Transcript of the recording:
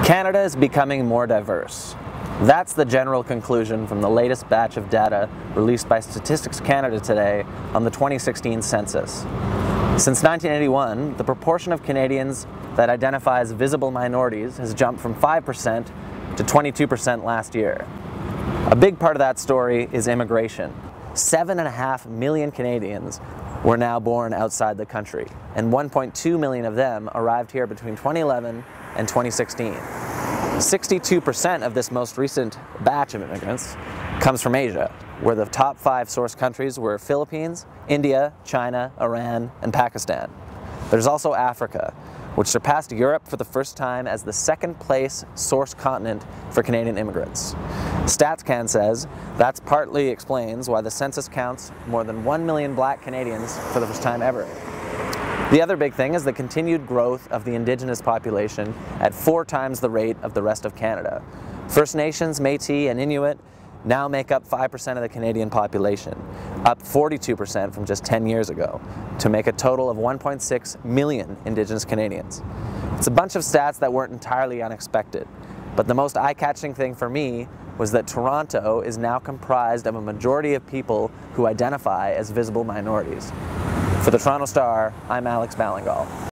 Canada is becoming more diverse. That's the general conclusion from the latest batch of data released by Statistics Canada today on the 2016 census. Since 1981, the proportion of Canadians that identify as visible minorities has jumped from 5% to 22% last year. A big part of that story is immigration. 7.5 million Canadians were now born outside the country, and 1.2 million of them arrived here between 2011 and 2016. 62% of this most recent batch of immigrants comes from Asia, where the top 5 source countries were Philippines, India, China, Iran, and Pakistan. There's also Africa, which surpassed Europe for the first time as the second-place source continent for Canadian immigrants. StatsCan says that partly explains why the census counts more than 1 million black Canadians for the first time ever. The other big thing is the continued growth of the Indigenous population at 4 times the rate of the rest of Canada. First Nations, Métis, and Inuit now make up 5% of the Canadian population, up 42% from just 10 years ago, to make a total of 1.6 million Indigenous Canadians. It's a bunch of stats that weren't entirely unexpected, but the most eye-catching thing for me was that Toronto is now comprised of a majority of people who identify as visible minorities. For the Toronto Star, I'm Alex Ballingall.